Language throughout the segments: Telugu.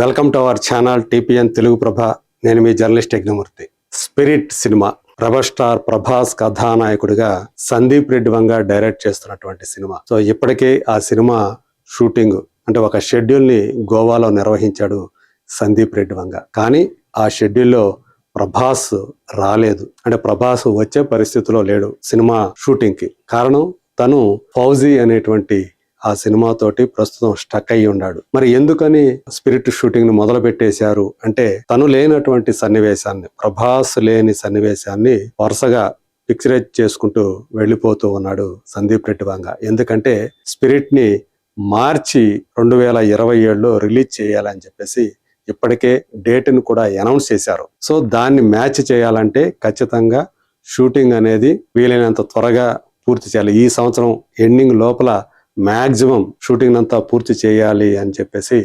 Welcome to our channel TPN Telugu Prabha. నేను మీ journalist Yagnamurthy. Spirit cinema rebel star Prabhas కథానాయకుడిగా సందీప్ రెడ్డి వంగ డైరెక్ట్ చేస్తున్నటువంటి సినిమా. సో ఇప్పటికే ఆ సినిమా షూటింగ్ అంటే ఒక షెడ్యూల్ ని గోవాలో నిర్వహించాడు సందీప్ రెడ్డి వంగ. కానీ ఆ షెడ్యూల్లో ప్రభాస్ రాలేదు. అంటే ప్రభాస్ వచ్చే పరిస్థితిలో లేడు సినిమా షూటింగ్ కి. కారణం తను ఫౌజీ అనేటువంటి ఆ సినిమాతోటి ప్రస్తుతం స్టక్ అయ్యి ఉన్నాడు. మరి ఎందుకని స్పిరిట్ షూటింగ్ ని మొదలు పెట్టేశారు అంటే తను లేనటువంటి సన్నివేశాన్ని, ప్రభాస్ లేని సన్నివేశాన్ని వరుసగా పిక్చరైజ్ చేసుకుంటూ వెళ్ళిపోతూ ఉన్నాడు సందీప్ రెడ్డి వంగ. ఎందుకంటే స్పిరిట్ ని మార్చి 2027లో రిలీజ్ చేయాలని చెప్పేసి ఇప్పటికే డేట్ ను కూడా అనౌన్స్ చేశారు. సో దాన్ని మ్యాచ్ చేయాలంటే ఖచ్చితంగా షూటింగ్ అనేది వీలైనంత త్వరగా పూర్తి చేయాలి. ఈ సంవత్సరం ఎండింగ్ లోపల మ్యాక్సిమం షూటింగ్ అంతా పూర్తి చేయాలి అని చెప్పేసి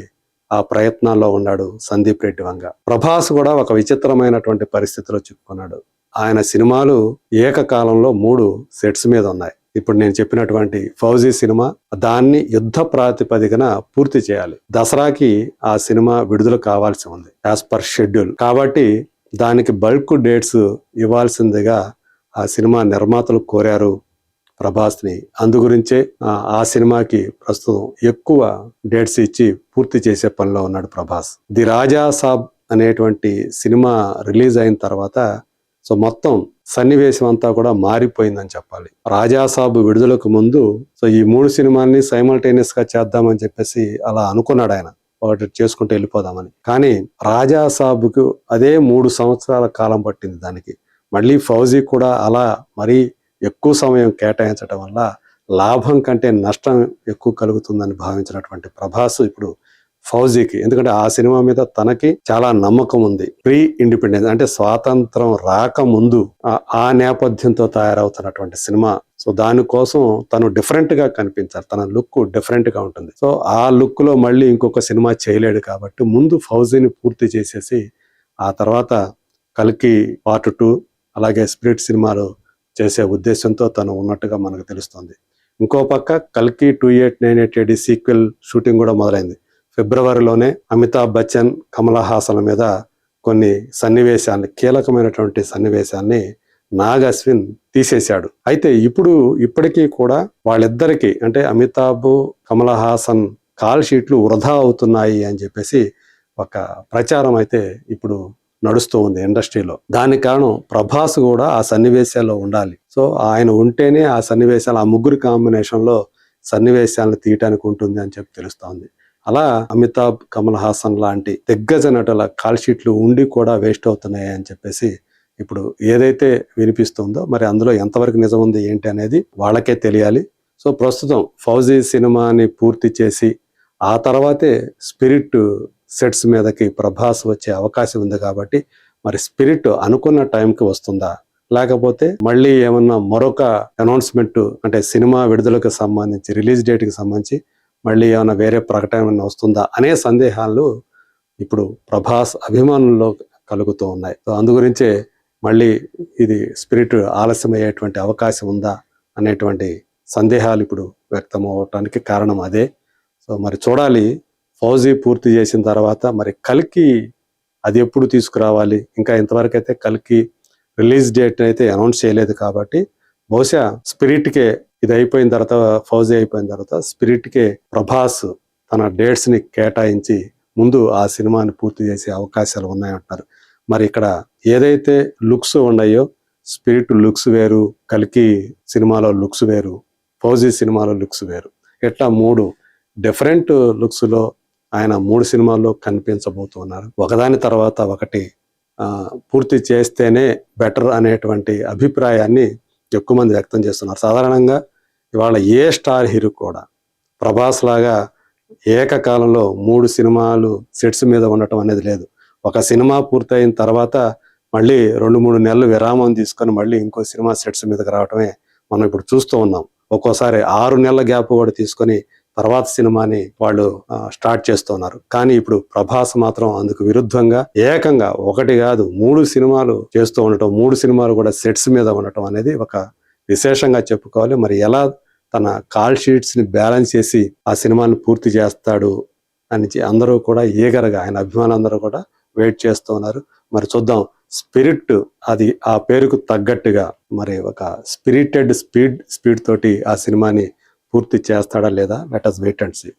ఆ ప్రయత్నాల్లో ఉన్నాడు సందీప్ రెడ్డి వంగ. ప్రభాస్ కూడా ఒక విచిత్రమైనటువంటి పరిస్థితిలో చిక్కుకున్నాడు. ఆయన సినిమాలు ఏకకాలంలో 3 సెట్స్ మీద ఉన్నాయి. ఇప్పుడు నేను చెప్పినటువంటి ఫౌజీ సినిమా, దాన్ని యుద్ధ ప్రాతిపదికన పూర్తి చేయాలి. దసరాకి ఆ సినిమా విడుదల కావాల్సి ఉంది యాజ్ పర్ షెడ్యూల్. కాబట్టి దానికి బల్క్ డేట్స్ ఇవ్వాల్సిందిగా ఆ సినిమా నిర్మాతలు కోరారు ప్రభాస్ ని. అందు గురించే ఆ సినిమాకి ప్రస్తుతం ఎక్కువ డేట్స్ ఇచ్చి పూర్తి చేసే పనిలో ఉన్నాడు ప్రభాస్. ది రాజా సాబ్ అనేటువంటి సినిమా రిలీజ్ అయిన తర్వాత సో మొత్తం సన్నివేశం అంతా కూడా మారిపోయిందని చెప్పాలి. రాజా సాబ్ విడుదలకు ముందు సో ఈ 3 సినిమాల్ని సైమల్టేనియస్ గా చేద్దామని చెప్పేసి అలా అనుకున్నాడు ఆయన, ఒకటి చేసుకుంటూ వెళ్ళిపోదామని. కానీ రాజా సాబ్కు అదే 3 సంవత్సరాల కాలం పట్టింది దానికి. మళ్ళీ ఫౌజీ కూడా అలా మరీ ఎక్కువ సమయం కేటాయించడం వల్ల లాభం కంటే నష్టం ఎక్కువ కలుగుతుందని భావించినటువంటి ప్రభాస్ ఇప్పుడు ఫౌజీకి, ఎందుకంటే ఆ సినిమా మీద తనకి చాలా నమ్మకం ఉంది. ప్రీ ఇండిపెండెన్స్ అంటే స్వాతంత్రం రాకముందు ఆ నేపథ్యంతో తయారవుతున్నటువంటి సినిమా. సో దానికోసం తను డిఫరెంట్ గా కనిపించాలి, తన లుక్ డిఫరెంట్ గా ఉంటుంది. సో ఆ లుక్ లో మళ్ళీ ఇంకొక సినిమా చేయలేడు కాబట్టి ముందు ఫౌజీని పూర్తి చేసేసి ఆ తర్వాత కల్కి పార్ట్ 2 అలాగే స్పిరిట్ సినిమాలు చేసే ఉద్దేశంతో తను ఉన్నట్టుగా మనకు తెలుస్తుంది. ఇంకో పక్క కల్కి 2898 సీక్వెల్ షూటింగ్ కూడా మొదలైంది. ఫిబ్రవరిలోనే అమితాబ్ బచ్చన్, కమల్ హాసన్ మీద కొన్ని సన్నివేశాన్ని, కీలకమైనటువంటి సన్నివేశాన్ని నాగ్ అశ్విన్ తీసేశాడు. అయితే ఇప్పటికీ కూడా వాళ్ళిద్దరికి అంటే అమితాబ్, కమల్ హాసన్ కాల్ షీట్లు వృధా అవుతున్నాయి అని చెప్పేసి ఒక ప్రచారం అయితే ఇప్పుడు నడుస్తూ ఉంది ఇండస్ట్రీలో. దానికి కారణం ప్రభాస్ కూడా ఆ సన్నివేశాల్లో ఉండాలి. సో ఆయన ఉంటేనే ఆ సన్నివేశాలు, ఆ ముగ్గురు కాంబినేషన్ లో సన్నివేశాలను తీయటానికి ఉంటుంది అని చెప్పి తెలుస్తోంది. అలా అమితాబ్, కమల్ హాసన్ లాంటి దిగ్గజ నటుల కాల్ షీట్లు ఉండి కూడా వేస్ట్ అవుతున్నాయి అని చెప్పేసి ఇప్పుడు ఏదైతే వినిపిస్తుందో మరి అందులో ఎంతవరకు నిజం ఉంది ఏంటి అనేది వాళ్ళకే తెలియాలి. సో ప్రస్తుతం ఫౌజీ సినిమాని పూర్తి చేసి ఆ తర్వాతే స్పిరిట్ సెట్స్ మీదకి ప్రభాస్ వచ్చే అవకాశం ఉంది. కాబట్టి మరి స్పిరిట్ అనుకున్న టైంకి వస్తుందా, లేకపోతే మళ్ళీ ఏమన్నా మరొక అనౌన్స్మెంట్ అంటే సినిమా విడుదలకు సంబంధించి, రిలీజ్ డేట్ కి సంబంధించి మళ్ళీ ఏమైనా వేరే ప్రకటన వస్తుందా అనే సందేహాలు ఇప్పుడు ప్రభాస్ అభిమానుల్లో కలుగుతూ ఉన్నాయి. సో అందు గురించే మళ్ళీ ఇది స్పిరిట్ ఆలస్యం అయ్యేటువంటి అవకాశం ఉందా అనేటువంటి సందేహాలు ఇప్పుడు వ్యక్తం అవటానికి కారణం అదే. సో మరి చూడాలి, ఫౌజీ పూర్తి చేసిన తర్వాత మరి కల్కి అది ఎప్పుడు తీసుకురావాలి. ఇంకా ఇంతవరకు అయితే కల్కి రిలీజ్ డేట్ అయితే అనౌన్స్ చేయలేదు. కాబట్టి బహుశా స్పిరిట్కే ఇది అయిపోయిన తర్వాత, ఫౌజీ అయిపోయిన తర్వాత స్పిరిట్కే ప్రభాస్ తన డేట్స్ ని కేటాయించి ముందు ఆ సినిమాని పూర్తి చేసే అవకాశాలు ఉన్నాయంటారు. మరి ఇక్కడ ఏదైతే లుక్స్ ఉన్నాయో, స్పిరిట్ లుక్స్ వేరు, కల్కి సినిమాలో లుక్స్ వేరు, ఫౌజీ సినిమాలో లుక్స్ వేరు, ఇట్లా 3 డిఫరెంట్ లుక్స్ లో ఆయన 3 సినిమాల్లో కనిపించబోతున్నారు. ఒకదాని తర్వాత ఒకటి పూర్తి చేస్తేనే బెటర్ అనేటువంటి అభిప్రాయాన్ని ఎక్కువ మంది వ్యక్తం చేస్తున్నారు. సాధారణంగా ఇవాళ ఏ స్టార్ హీరో కూడా ప్రభాస్ లాగా ఏకకాలంలో 3 సినిమాలు సెట్స్ మీద ఉండటం అనేది లేదు. ఒక సినిమా పూర్తయిన తర్వాత మళ్ళీ 2-3 నెలలు విరామం తీసుకొని మళ్ళీ ఇంకో సినిమా సెట్స్ మీదకి రావటమే మనం ఇప్పుడు చూస్తూ ఉన్నాం. ఒక్కోసారి 6 నెలల గ్యాప్ కూడా తీసుకొని తర్వాత సినిమాని వాళ్ళు స్టార్ట్ చేస్తున్నారు. కానీ ఇప్పుడు ప్రభాస్ మాత్రం అందుకు విరుద్ధంగా ఏకంగా 1 కాదు 3 సినిమాలు చేస్తూ ఉండటం, 3 సినిమాలు కూడా సెట్స్ మీద ఉండటం అనేది ఒక విశేషంగా చెప్పుకోవాలి. మరి ఎలా తన కాల్ షీట్స్ ని బ్యాలెన్స్ చేసి ఆ సినిమాని పూర్తి చేస్తాడు అని అందరూ కూడా ఈగర్గా, ఆయన అభిమానులందరూ కూడా వెయిట్ చేస్తూ ఉన్నారు. మరి చూద్దాం, స్పిరిట్ అది ఆ పేరుకు తగ్గట్టుగా మరి ఒక స్పిరిటెడ్ స్పీడ్ తోటి ఆ సినిమాని పూర్తి చేస్తాడా లేదా? Let us wait and see.